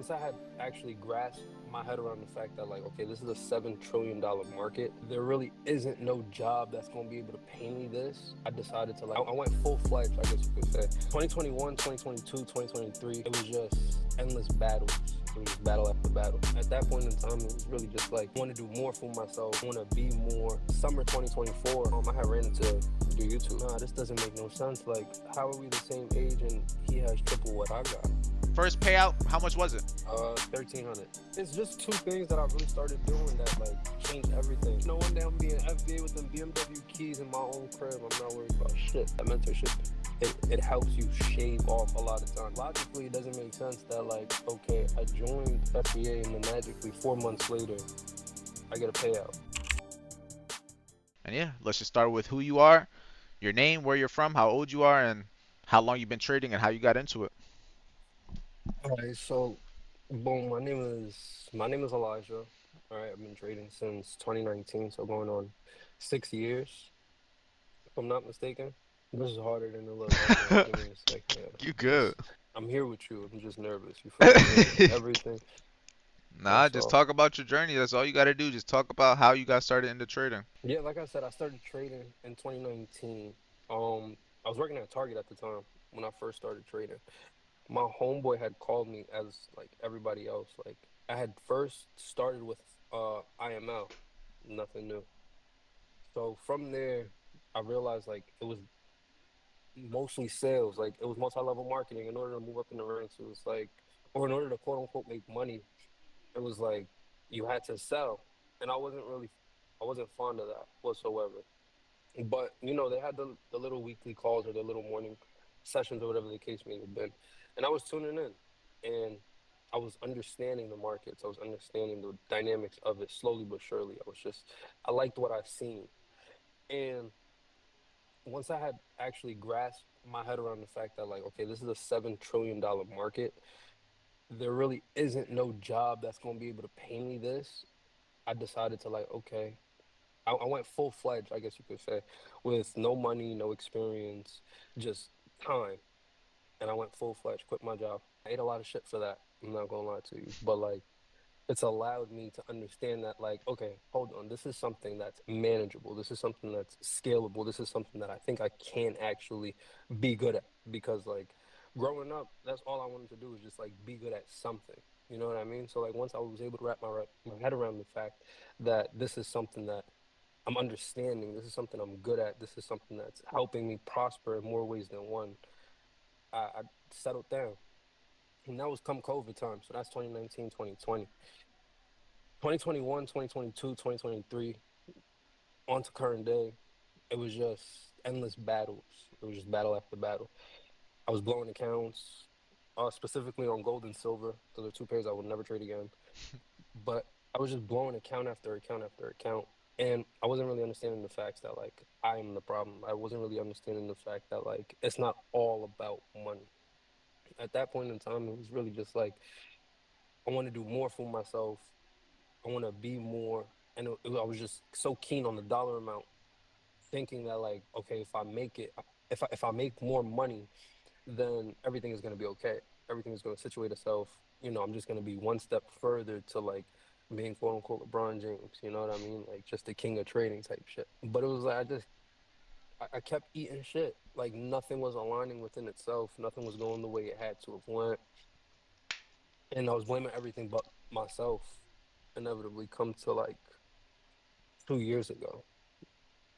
Once I had actually grasped my head around the fact that, like, okay, this is a $7 trillion market. There really isn't no job that's going to be able to pay me this. I decided to, like, I went full fledged, I guess you could say. 2021, 2022, 2023, it was just endless battles. It was just battle after battle. At that point in time, it was really just like, I want to do more for myself. I want to be more. Summer 2024, I had ran into do YouTube. Nah, this doesn't make no sense. Like, how are we the same age and he has triple what I got? First payout, how much was it? 1300. It's just two things that I really started doing that like changed everything. You know, one day I'm being FBA with them BMW keys in my own crib. I'm not worried about shit. That mentorship, it helps you shave off a lot of time. Logically, it doesn't make sense that like, okay, I joined FBA and then magically 4 months later, I get a payout. And yeah, let's just start with who you are, your name, where you're from, how old you are, and how long you've been trading and how you got into it. All right, so boom, my name is Elijah. All right, I've been trading since 2019, so going on 6 years, if I'm not mistaken. This is harder than it looks. Hold on, give me a second. Yeah. You I'm good. just, I'm here with you. I'm just nervous. You feel me? Nervous of everything. Nah, That's just all. talk about your journey. That's all you got to do. Just talk about how you got started into trading. Yeah, like I said, I started trading in 2019. I was working at Target at the time when I first started trading. My homeboy had called me as like everybody else. Like I had first started with IML, nothing new. So from there, I realized like it was mostly sales. Like it was multi-level marketing. In order to move up in the ranks, it was like, or in order to quote unquote make money, it was like you had to sell. And I wasn't fond of that whatsoever. But you know, they had the little weekly calls or the little morning sessions or whatever the case may have been. And I was tuning in and I was understanding the markets. I was understanding the dynamics of it slowly but surely. I liked what I've seen. And once I had actually grasped my head around the fact that, like, okay, this is a $7 trillion market, there really isn't no job that's going to be able to pay me this. I decided to, like, okay, I went full fledged, I guess you could say, with no money, no experience, just time. And I went full fledged, quit my job. I ate a lot of shit for that. I'm not gonna lie to you, but like it's allowed me to understand that, like, okay, hold on, this is something that's manageable. This is something that's scalable. This is something that I think I can actually be good at. Because like growing up, that's all I wanted to do was just like be good at something. You know what I mean? So like once I was able to wrap my head around the fact that this is something that I'm understanding. This is something I'm good at. This is something that's helping me prosper in more ways than one. I settled down. And that was come COVID time. So that's 2019, 2020. 2021, 2022, 2023, on to current day. It was just endless battles. It was just battle after battle. I was blowing accounts, specifically on gold and silver. Those are two pairs I would never trade again. But I was just blowing account after account after account. And I wasn't really understanding the facts that like I am the problem. I wasn't really understanding the fact that like it's not all about money. At that point in time, it was really just like I want to do more for myself. I want to be more. And I was just so keen on the dollar amount, thinking that like, okay, if I make it, if I make more money, then everything is going to be okay. Everything is going to situate itself. You know, I'm just going to be one step further to like being quote unquote LeBron James. You know what I mean? Like just the king of trading type shit. But it was like I kept eating shit. Like nothing was aligning within itself. Nothing was going the way it had to have went, and I was blaming everything but myself. Inevitably, come to like 2 years ago.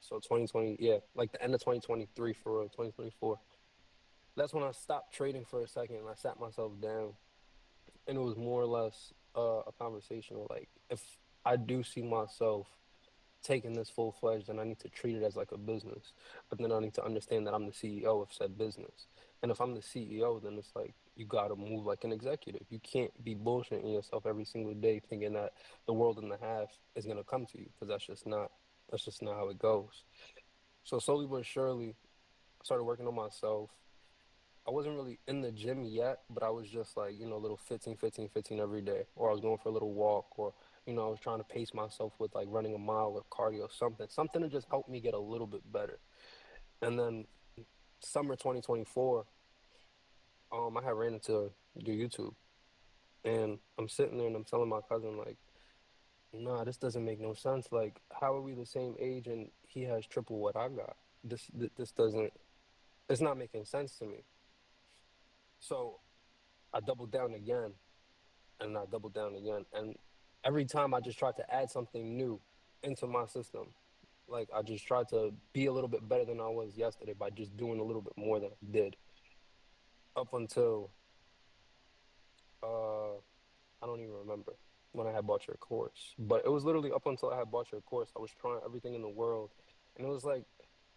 So 2020, yeah, like the end of 2023 for real, 2024. That's when I stopped trading for a second and I sat myself down, and it was more or less a conversation of like, if I do see myself taking this full fledged, then I need to treat it as like a business. But then I need to understand that I'm the CEO of said business. And if I'm the CEO, then it's like you gotta move like an executive. You can't be bullshitting yourself every single day thinking that the world and a half is gonna come to you, because that's just not how it goes. So slowly but surely, I started working on myself. I wasn't really in the gym yet, but I was just like, a little 15, 15, 15 every day. Or I was going for a little walk, or, I was trying to pace myself with like running a mile or cardio, something to just help me get a little bit better. And then summer 2024, I had ran into your YouTube. And I'm sitting there and I'm telling my cousin, like, nah, this doesn't make no sense. Like, how are we the same age and he has triple what I got? This doesn't, it's not making sense to me. So I doubled down again and I doubled down again. And every time I just tried to add something new into my system. Like, I just tried to be a little bit better than I was yesterday by just doing a little bit more than I did up until uh I don't even remember when I had bought your course, but it was literally up until I had bought your course. I was trying everything in the world, and it was like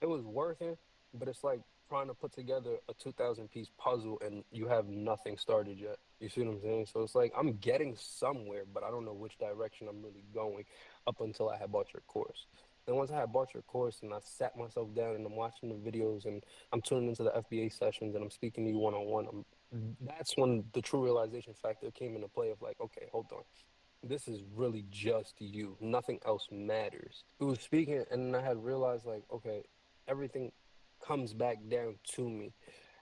it was working, but it's like trying to put together a 2,000 piece puzzle and you have nothing started yet. You see what I'm saying? So it's like I'm getting somewhere, but I don't know which direction I'm really going up until I had bought your course. Then once I had bought your course and I sat myself down and I'm watching the videos and I'm tuning into the FBA sessions and I'm speaking to you one on one, that's when the true realization factor came into play of like, okay, hold on. This is really just you. Nothing else matters. It was speaking, and then I had realized like, okay, everything comes back down to me.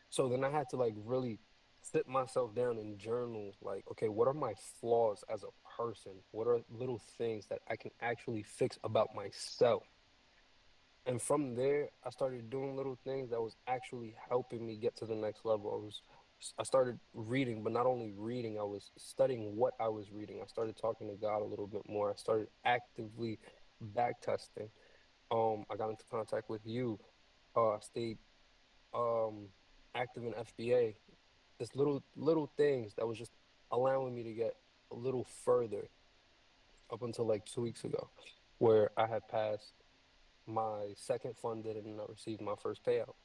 So then I had to like really sit myself down and journal like, okay, what are my flaws as a person? What are little things that I can actually fix about myself? And from there, I started doing little things that was actually helping me get to the next level. I started reading, but not only reading, I was studying what I was reading. I started talking to God a little bit more. I started actively back testing. I got into contact with you. I stayed um active in FBA. Just little things that was just allowing me to get a little further up until like 2 weeks ago, where I had passed my second funded and I received my first payout.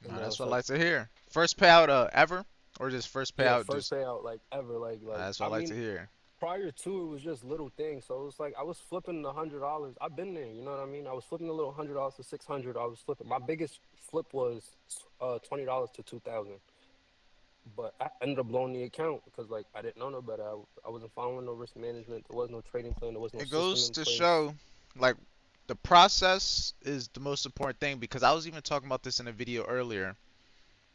And Nah, now that's it's what I like, like to hear. First payout ever, or just first yeah, payout? first Just payout like ever. that's what I I like to mean, hear. prior to it was just little things. So it was like I was flipping $100. I've been there, you know what I mean? I was flipping a little $100 to 600. I was flipping. My biggest flip was $20 to 2,000. But I ended up blowing the account because like I didn't know no better. I wasn't following no risk management. There was no trading plan. There was no It system goes in to place. show, like, the process is the most important thing because I was even talking about this in a video earlier.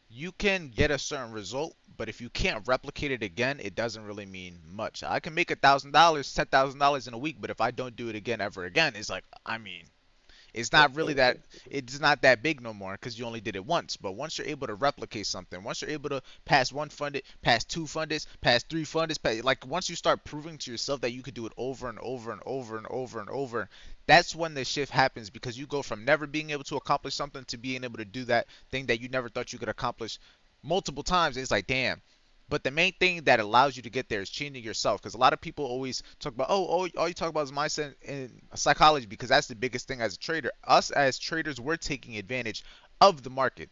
You can get a certain result, but if you can't replicate it again, it doesn't really mean much. I can make $1,000, $10,000 in a week, but if I don't do it again ever again, it's like, I mean, it's not really that, it's not that big no more because you only did it once. But once you're able to replicate something, once you're able to pass one funded, pass two funded, pass three funded, like once you start proving to yourself that you could do it over and over and over and over and over, that's when the shift happens because you go from never being able to accomplish something to being able to do that thing that you never thought you could accomplish multiple times. It's like, damn, but the main thing that allows you to get there is changing yourself. Because a lot of people always talk about, oh, all you talk about is mindset and psychology, because that's the biggest thing as a trader. Us as traders, we're taking advantage of the market.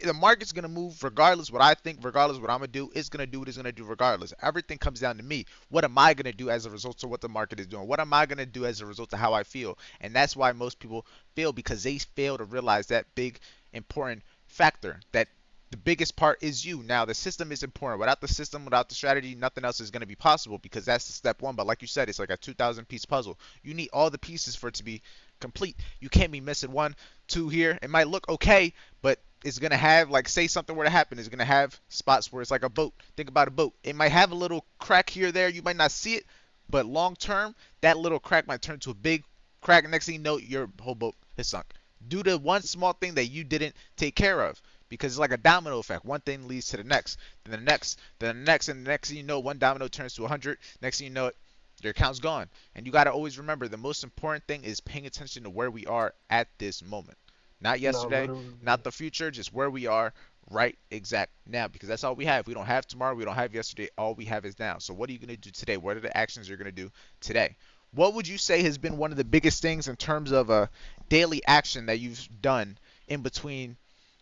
The market's gonna move regardless what I think, regardless what I'm gonna do. It's gonna do what it's gonna do regardless. Everything comes down to me. What am I gonna do as a result of what the market is doing? What am I gonna do as a result of how I feel? And that's why most people fail because they fail to realize that big important factor that the biggest part is you. Now, the system is important. Without the system, without the strategy, nothing else is going to be possible because that's the step one. But like you said, it's like a 2,000 piece puzzle. You need all the pieces for it to be complete. You can't be missing one, two here. It might look okay, but it's going to have, like, say something were to happen, it's going to have spots where it's like a boat. Think about a boat. It might have a little crack here or there. You might not see it, but long term, that little crack might turn to a big crack. Next thing you know, your whole boat is sunk due to one small thing that you didn't take care of because it's like a domino effect. One thing leads to the next, then the next, then the next, and the next thing you know, one domino turns to 100. Next thing you know, it, your account's gone. And you got to always remember the most important thing is paying attention to where we are at this moment. Not No, yesterday, not literally. the future, just where we are right exact now because that's all we have. We don't have tomorrow, we don't have yesterday. All we have is now. So what are you going to do today? What are the actions you're going to do today? What would you say has been one of the biggest things in terms of a daily action that you've done in between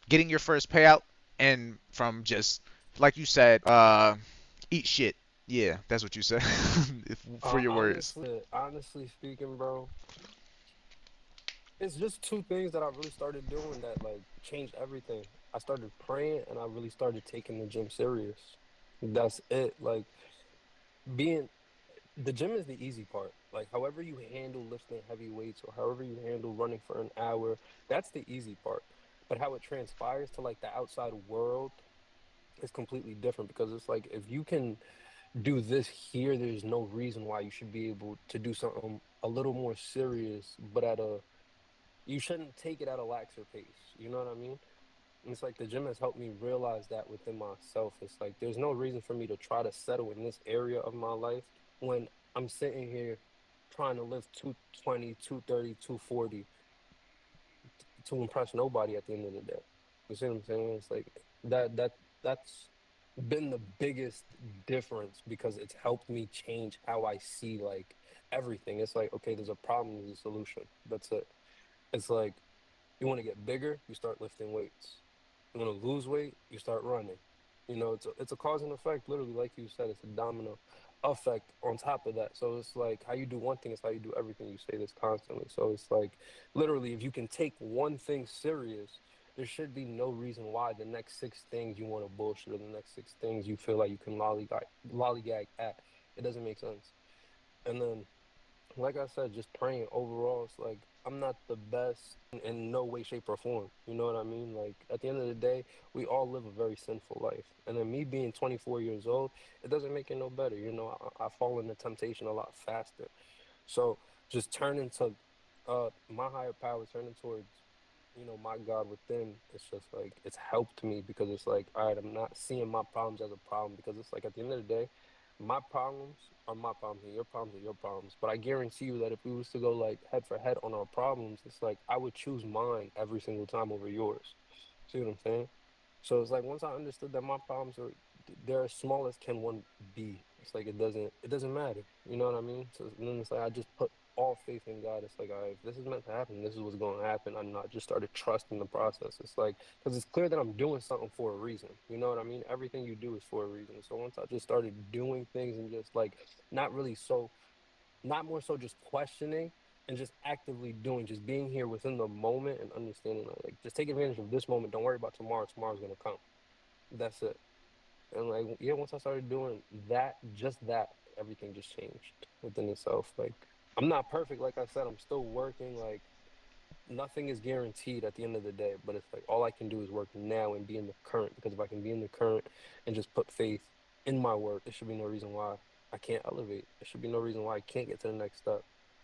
getting your first payout and from just like you said, eat shit. Yeah, that's what you said for your words. Honestly speaking, bro, it's just two things that I really started doing that like changed everything. I started praying and I really started taking the gym serious. That's it. Like being the gym is the easy part. Like however you handle lifting heavy weights or however you handle running for an hour, that's the easy part. But how it transpires to like the outside world is completely different because it's like if you can do this here, there's no reason why you should be able to do something a little more serious, but at a you shouldn't take it at a laxer pace. You know what I mean? And it's like the gym has helped me realize that within myself. It's like there's no reason for me to try to settle in this area of my life when I'm sitting here trying to lift 220, 230, 240 to impress nobody at the end of the day. You see what I'm saying? It's like that's been the biggest difference because it's helped me change how I see like everything. It's like, okay, there's a problem, there's a solution. That's it. It's like you want to get bigger, you start lifting weights. You want to lose weight, you start running. You know, it's a cause and effect, literally, like you said, it's a domino effect on top of that. So it's like how you do one thing is how you do everything. You say this constantly. So it's like literally, if you can take one thing serious, there should be no reason why the next six things you want to bullshit or the next six things you feel like you can lollygag at. It doesn't make sense. And then like I said, just praying overall, it's like I'm not the best in no way, shape, or form. You know what I mean? Like at the end of the day, we all live a very sinful life. And then me being 24 years old, it doesn't make it no better. You know, I fall into temptation a lot faster. So just turning to my higher power, turning towards, you know, my God within, it's just like it's helped me because it's like, all right, I'm not seeing my problems as a problem because it's like at the end of the day, my problems are my problems and your problems are your problems. But I guarantee you that if we was to go like head for head on our problems, it's like I would choose mine every single time over yours. See what I'm saying? So it's like once I understood that my problems are they're as small as can one be. It's like it doesn't matter. You know what I mean? So then it's like I just put all faith in God. It's like, all right, if this is meant to happen, this is what's going to happen. I'm not just started trusting the process. It's like because it's clear that I'm doing something for a reason. You know what I mean? Everything you do is for a reason. So once I just started doing things and just like not really so not more so just questioning and just actively doing, just being here within the moment and understanding like just take advantage of this moment. Don't worry about tomorrow. Tomorrow's gonna come. That's it. And like, yeah, once I started doing that, just that, everything just changed within itself. Like, I'm not perfect. Like I said, I'm still working. Like, nothing is guaranteed at the end of the day. But it's like all I can do is work now and be in the current. Because if I can be in the current and just put faith in my work, there should be no reason why I can't elevate. There should be no reason why I can't get to the next step.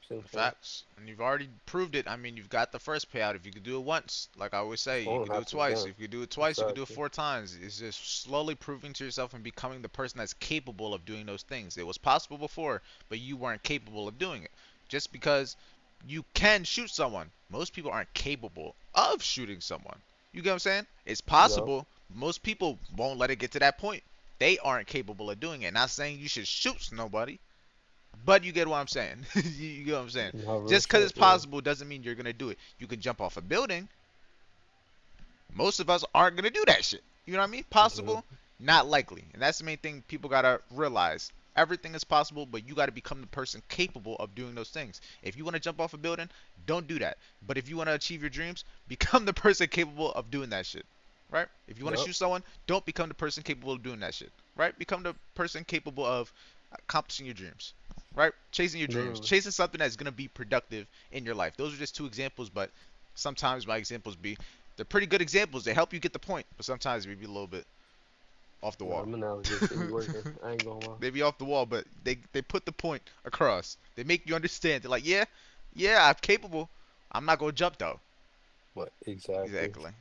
See what I'm saying? Facts. And you've already proved it. I mean, you've got the first payout. If you could do it once, like I always say, It's you going could to do it happen twice. again. If you could do it twice, you could do it Exactly. 4 times. It's just slowly proving to yourself and becoming the person that's capable of doing those things. It was possible before, but you weren't capable of doing it. Just because you can shoot someone, most people aren't capable of shooting someone. You get what I'm saying? It's Yup. possible. Most people won't let it get to that point. They aren't capable of doing it. Not saying you should shoot nobody, but you get what I'm saying. You get what I'm saying. No real Just because shit. it's Yeah. possible doesn't mean you're gonna do it. You can jump off a building. Most of us aren't gonna do that shit. You know what I mean? Mhm. Possible, not likely. And that's the main thing people gotta realize. Everything is possible, but you gotta become the person capable of doing those things. If you wanna jump off a building, don't do that. But if you wanna achieve your dreams, become the person capable of doing that shit. Right? If you wanna Yup. shoot someone, don't become the person capable of doing that shit. Right? Become the person capable of accomplishing your dreams. Right? Chasing your dreams. Literally. Chasing something that's gonna be productive in your life. Those are just two examples, but sometimes my examples be they're pretty good examples. They help you get the point, but sometimes they be a little bit off the Nah, wall. them analogies, they be working. I ain't gonna lie. They be off the wall, but they put the point across. They make you understand. They're like, yeah, yeah, I'm capable. I'm not gonna jump though. But exactly. Exactly.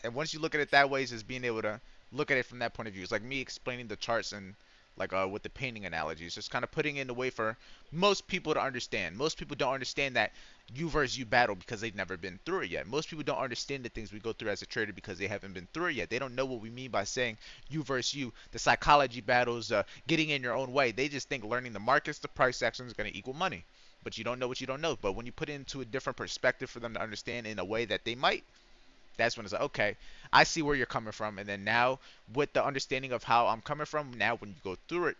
And once you look at it that way, it's just being able to look at it from that point of view. It's like me explaining the charts and like with the painting analogy. It's just kind of putting it in a way for most people to understand. Most people don't understand that you versus you battle because they've never been through it yet. Most people don't understand the things we go through as a trader because they haven't been through it yet. They don't know what we mean by saying you versus you, the psychology battles, getting in your own way. They just think learning the markets, the price action is going to equal money. But you don't know what you don't know. But when you put it into a different perspective for them to understand in a way that they might, that's when it's like, okay, I see where you're coming from. And then now, with the understanding of how I'm coming from, now when you go through it,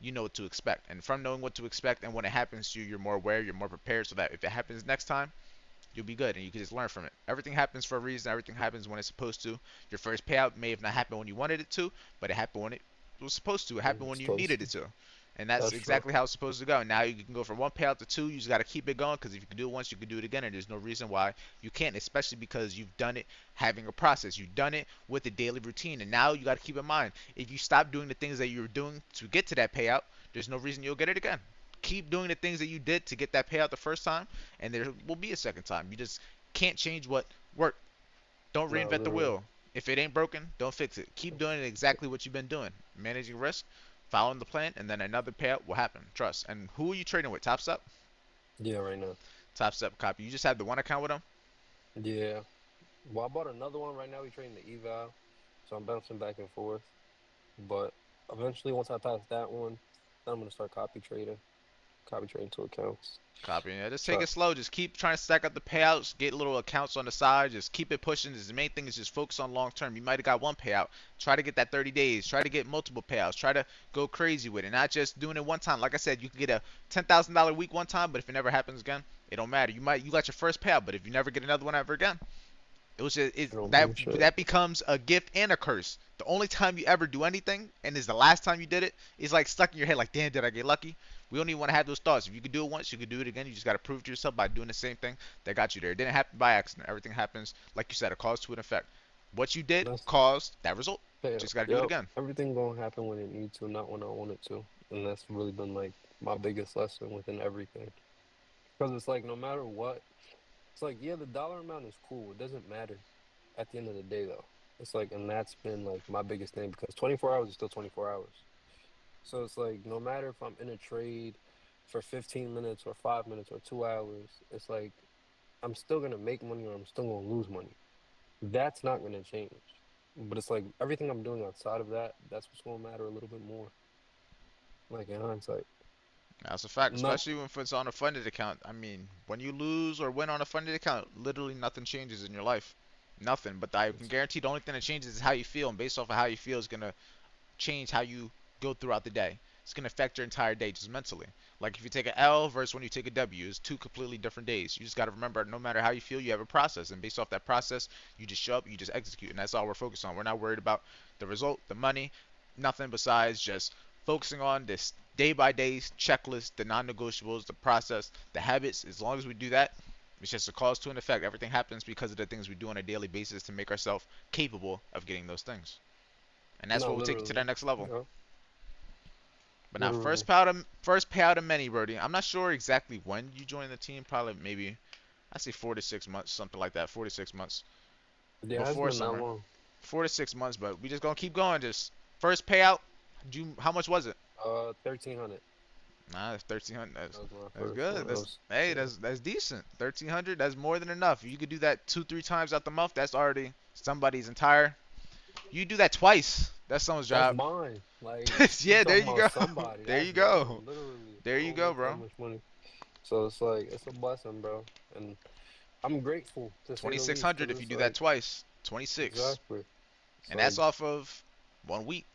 you know what to expect. And from knowing what to expect, and when it happens to you, you're more aware, you're more prepared, so that if it happens next time, you'll be good and you can just learn from it. Everything happens for a reason. Everything happens when it's supposed to. Your first payout may have not happened when you wanted it to, but it happened when it was supposed to. It happened when It's you supposed needed to. it to. And that's That's true. exactly how it's supposed to go. Now you can go from one payout to two. You just got to keep it going because if you can do it once, you can do it again. And there's no reason why you can't, especially because you've done it having a process. You've done it with a daily routine. And now you got to keep in mind if you stop doing the things that you were doing to get to that payout, there's no reason you'll get it again. Keep doing the things that you did to get that payout the first time, and there will be a second time. You just can't change what worked. Don't No, reinvent the literally. wheel. If it ain't broken, don't fix it. Keep doing exactly what you've been doing. Managing risk, following the plan, and then another payout will happen. Trust. And who are you trading with? Top Step? Yeah, right now. Top Step copy. You just have the one account with them? Yeah. Well, I bought another one right now. We trading the eval, so I'm bouncing back and forth. But eventually, once I pass that one, then I'm gonna start copy trading two accounts. Copy. Yeah, just take Try. it slow. Just keep trying to stack up the payouts. Get little accounts on the side. Just keep it pushing. The main thing is just focus on long term. You might have got one payout. Try to get that 30 days. Try to get multiple payouts. Try to go crazy with it. Not just doing it one time. Like I said, you can get a $10,000 week one time, but if it never happens again, it don't matter. You got your first payout, but if you never get another one ever again, it was just I don't that mean shit. that becomes a gift and a curse. The only time you ever do anything, and is the last time you did it, is like stuck in your head. Like, damn, did I get lucky? We don't even want to have those thoughts. If you could do it once, you could do it again. You just got to prove to yourself by doing the same thing that got you there. It didn't happen by accident. Everything happens, like you said, a cause to an effect. What you did That's caused that result. fair. Just got to do it Yep. again. Everything gonna happen when it needs to, not when I want it to. And that's really been like my biggest lesson within everything. Because it's like no matter what, it's like yeah, the dollar amount is cool. It doesn't matter at the end of the day though. It's like, and that's been like my biggest thing because 24 hours is still 24 hours. So it's like no matter if I'm in a trade for 15 minutes or 5 minutes or 2 hours, it's like I'm still gonna make money or I'm still gonna lose money. That's not gonna change. But it's like everything I'm doing outside of that, that's what's gonna matter a little bit more. Like in hindsight. That's a fact, Not especially if it's on a funded account. I mean, when you lose or win on a funded account, literally nothing changes in your life. Nothing. But I can guarantee the only thing that changes is how you feel, and based off of how you feel is gonna change how you go throughout the day. It's gonna affect your entire day just mentally. Like if you take an L versus when you take a W, it's two completely different days. You just gotta remember, no matter how you feel, you have a process, and based off that process, you just show up, you just execute, and that's all we're focused on. We're not worried about the result, the money, nothing besides just focusing on this day by day checklist, the non-negotiables, the process, the habits. As long as we do that, it's just a cause to an effect. Everything happens because of the things we do on a daily basis to make ourselves capable of getting those things, and that's no, what will take you to that literally. next level. Yeah, But now, literally. first payout of many, Brody. I'm not sure exactly when you joined the team. Probably maybe I say 4 to 6 months, something like that. 4 to 6 months Yeah, it hasn't before been that summer. long. 4 to 6 months, but we just gonna keep going. Just first payout. How much was it? 1300. Nah, that's 1300. That was my That's first good. one. That That's was hey, yeah. that's decent. 1300. That's more than enough. You could do that 2 3 times out the month. That's already somebody's entire. You do that twice. That's someone's That's job. mine. Like you Yeah, there talking you about go. somebody. There That's you go. mine, literally. There I you don't go, make that bro. much money. So it's like it's a blessing, bro. And I'm grateful to say the least 2600 because if you it's do that like twice. 26. exactly. It's And that's like off of 1 week.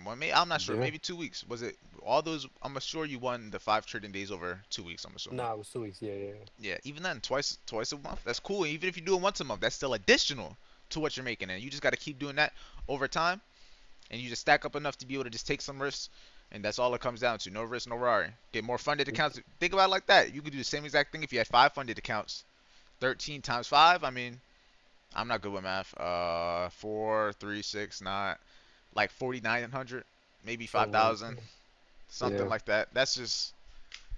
I'm not sure. yeah. Maybe 2 weeks. Was it all those? I'm sure you won the 5 trading days over 2 weeks. I'm assuming. Nah, it was 2 weeks. Yeah, yeah, yeah. Yeah. Even then, twice a month. That's cool. Even if you do it once a month, that's still additional to what you're making. And you just got to keep doing that over time. And you just stack up enough to be able to just take some risks. And that's all it comes down to. No risk, no Rari. Get more funded accounts. Think about it like that. You could do the same exact thing if you had 5 funded accounts. 13 times 5. I mean, I'm not good with math. 4, 3, 6, 9, like 4,900, maybe Something like 5,000, that. something Yeah, like that. That's just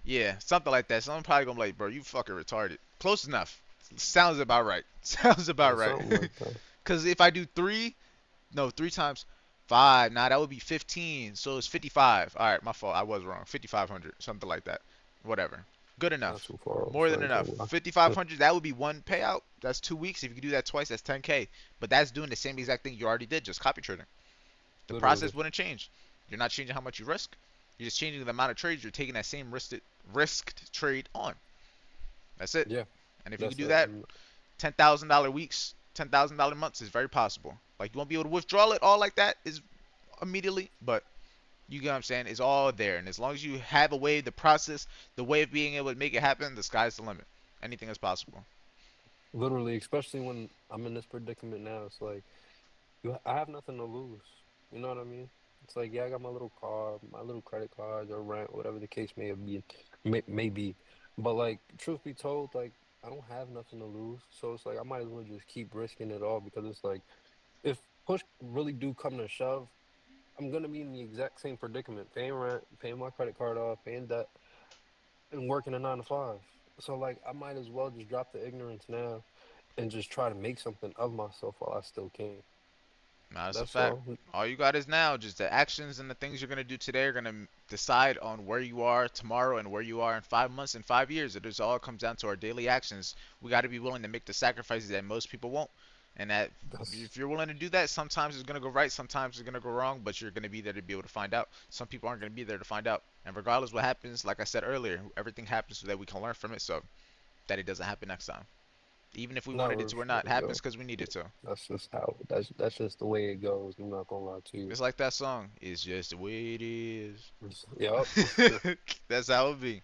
yeah, something like that. Someone probably gonna be like, bro, you fucking retarded. Close enough. Sounds about right. Sounds about yeah, right. something like that. Cause if I do three, no, 3 times 5, nah, that would be 15. So it's 55. All right, my fault. I was wrong. 5,500, something like that. Whatever. Good Not enough. too far off. More I than ain't gonna enough. lie. 5,500. That would be one payout. That's 2 weeks. If you could do that twice, that's 10K. But that's doing the same exact thing you already did, just copy trading. The process Literally. wouldn't change. You're not changing how much you risk. You're just changing the amount of trades you're taking that same risked trade on. That's it. Yeah, And if you could that's do it. that, $10,000 weeks, $10,000 months is very possible. Like you won't be able to withdraw it all like that is immediately, but you get what I'm saying? It's all there. And as long as you have a way, the process, the way of being able to make it happen, the sky's the limit. Anything is possible. Literally, especially when I'm in this predicament now. It's like I have nothing to lose. You know what I mean? It's like, yeah, I got my little car, my little credit cards or rent, whatever the case may be. But like, truth be told, like I don't have nothing to lose, so it's like I might as well just keep risking it all because it's like if push really do come to shove, I'm gonna be in the exact same predicament, paying rent, paying my credit card off, paying debt, and working a 9 to 5. So like, I might as well just drop the ignorance now and just try to make something of myself while I still can. Now, that's a That's fact. all. All you got is now. Just the actions and the things you're gonna do today are gonna decide on where you are tomorrow and where you are in 5 months and 5 years. It just all comes down to our daily actions. We got to be willing to make the sacrifices that most people won't. And that That's if you're willing to do that, sometimes it's gonna go right, sometimes it's gonna go wrong, but you're gonna be there to be able to find out. Some people aren't gonna be there to find out. And regardless what happens, like I said earlier, everything happens so that we can learn from it, so that it doesn't happen next time. Even if we not wanted it to or not, it real. happens because we need it to. That's just how that's just the way it goes. I'm not gonna lie to you. It's like that song. It's just the way it is. Yep. That's how it be.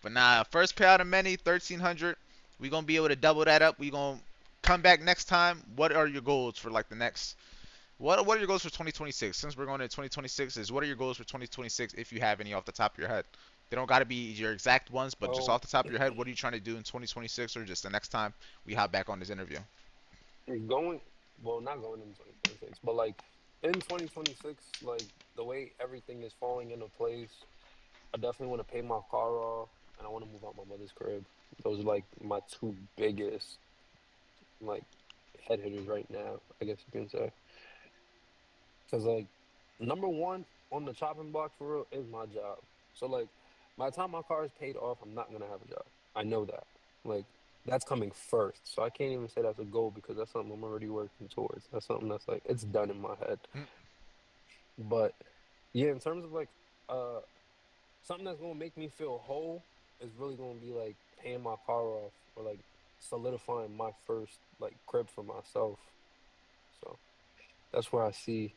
But nah, first payout of many, 1,300. We gonna be able to double that up. We gonna come back next time. What are your goals for like the next? What are your goals for 2026? Since we're going to 2026, is what are your goals for 2026 if you have any off the top of your head? They don't gotta be your exact ones, but just Um, off the top of your head, what are you trying to do in 2026 or just the next time we hop back on this interview? going well, not going in 2026, but like in 2026, like the way everything is falling into place, I definitely want to pay my car off and I want to move out my mother's crib. Those are like my two biggest like head hitters right now, I guess you can say. Because like number one on the chopping block for real is my job. So like by the time my car is paid off, I'm not gonna have a job. I know that. Like that's coming first. So I can't even say that's a goal because that's something I'm already working towards. That's something that's like it's done in my head. Hmm. But yeah, in terms of like uh something that's gonna make me feel whole is really gonna be like paying my car off or like solidifying my first like crib for myself. So that's where I see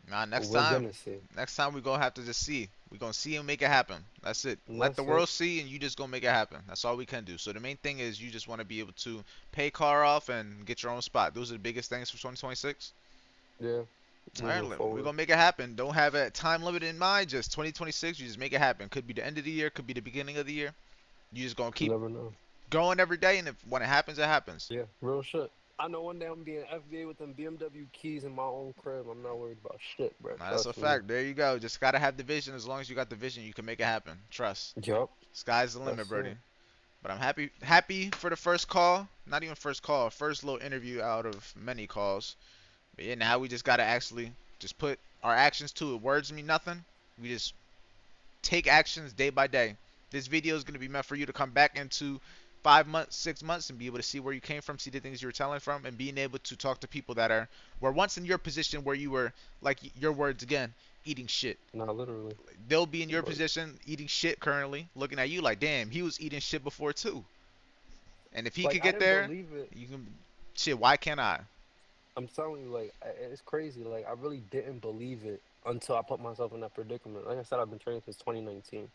Nah, what next we're time, gonna see. next time we gonna have to just see. We gonna see and make it happen. That's it. And Let the that's it. world see, and you just gonna make it happen. That's all we can do. So the main thing is you just want to be able to pay car off and get your own spot. Those are the biggest things for 2026. Yeah, All right, moving we forward. gonna make it happen. Don't have a time limit in mind. Just 2026. You just make it happen. Could be the end of the year. Could be the beginning of the year. You just gonna You keep never know. going every day, and if when it happens, it happens. Yeah, real shit. I know one day I'm being FBA with them BMW keys in my own crib. I'm not worried about shit, bro. Nah, that's a Trust me. fact. There you go. Just gotta have the vision. As long as you got the vision, you can make it happen. Trust. Yup, Sky's the limit, that's Birdie. it. But I'm happy for the first call. Not even first call, first little interview out of many calls. But yeah, now we just gotta actually just put our actions to it. Words mean nothing. We just take actions day by day. This video is gonna be meant for you to come back into 5 months, 6 months, and be able to see where you came from, see the things you were telling from, and being able to talk to people that were once in your position where you were like your words again, eating shit. Not literally, They'll be in your but position eating shit currently, looking at you like, damn, he was eating shit before too. And if he like could I get didn't there, believe it. you can. Shit, why can't I? I'm telling you, like it's crazy. Like I really didn't believe it until I put myself in that predicament. Like I said, I've been training since 2019.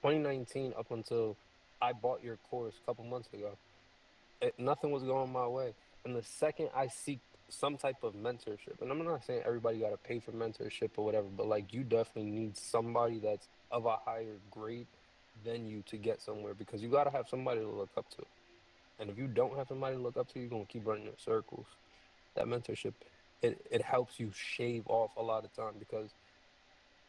2019 up until I bought your course a couple months ago. Nothing was going my way. And the second I seek some type of mentorship, and I'm not saying everybody got to pay for mentorship or whatever, but like you definitely need somebody that's of a higher grade than you to get somewhere because you got to have somebody to look up to. And if you don't have somebody to look up to, you're going to keep running in circles. That mentorship, it helps you shave off a lot of time because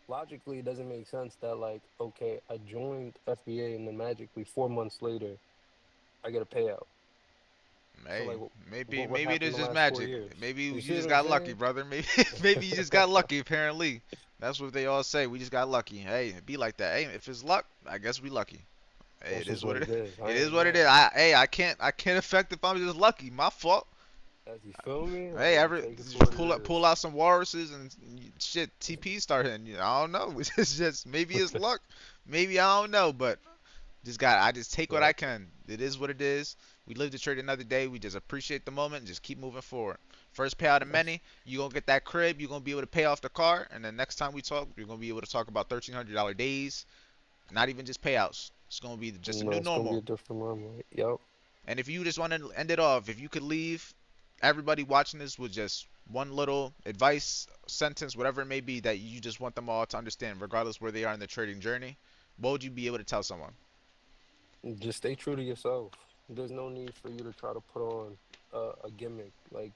logically it doesn't make sense that like, okay, I joined FBA and then magically 4 months later, I get a payout. So Hey, like, maybe what it happened is the just last four magic. years? Maybe You you see what just I'm got lucky, saying? brother. Maybe you just got lucky. Apparently, that's what they all say. We just got lucky. Hey, it be like that. Hey, if it's luck, I guess we lucky. Hey, That's it is just what what it. it is. It I is ain't what it is. mad. I can't affect if I'm just lucky. My fault. As you feel me, Hey, like ever take it for just what it pull is. out some walruses and shit. TP start hitting. I don't know. It's just maybe it's luck. Maybe I don't know, but I just take what I But can. It is what it is. We live to trade another day. We just appreciate the moment and just keep moving forward. First payout of that's many. You gonna get that crib. You gonna be able to pay off the car, and then next time we talk, you're gonna be able to talk about $1,300 days. Not even just payouts. It's gonna be just a new it's gonna be normal. a different limelight. Yup. And if you just want to end it off, if you could leave everybody watching this with just One little advice, sentence, whatever it may be that you just want them all to understand, regardless where they are in the trading journey, what would you be able to tell someone? Just stay true to yourself. There's no need for you to try to put on a gimmick. Like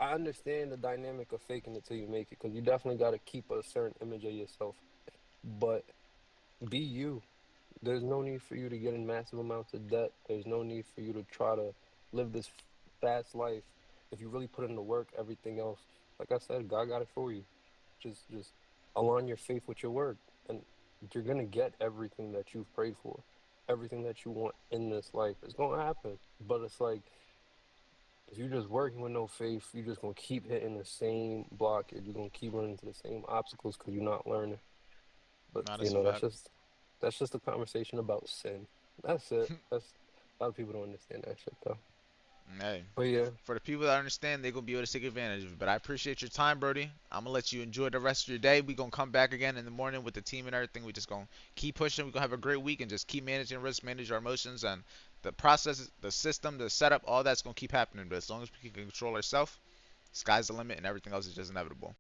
I understand the dynamic of faking it till you make it, because you definitely got to keep a certain image of yourself. But be you. There's no need for you to get in massive amounts of debt. There's no need for you to try to live this fast life. If you really put in the work, everything else, like I said, God got it for you. Just align your faith with your work, and you're gonna get everything that you've prayed for. Everything that you want in this life is gonna happen. But it's like, if you're just working with no faith, you're just gonna keep hitting the same blockage. You're gonna keep running into the same obstacles because you're not learning. But Nah, you that's a know, fact. that's just a conversation about sin. That's it. That's A lot of people don't understand that shit though. Hey, But yeah, for the people that understand, they're gonna be able to take advantage of it. But I appreciate your time, Brody. I'm gonna let you enjoy the rest of your day. We gonna come back again in the morning with the team and everything. We just gonna keep pushing. We gonna have a great week and just keep managing risk, manage our emotions, and the process, the system, the setup, all that's gonna keep happening. But as long as we can control ourselves, sky's the limit, and everything else is just inevitable.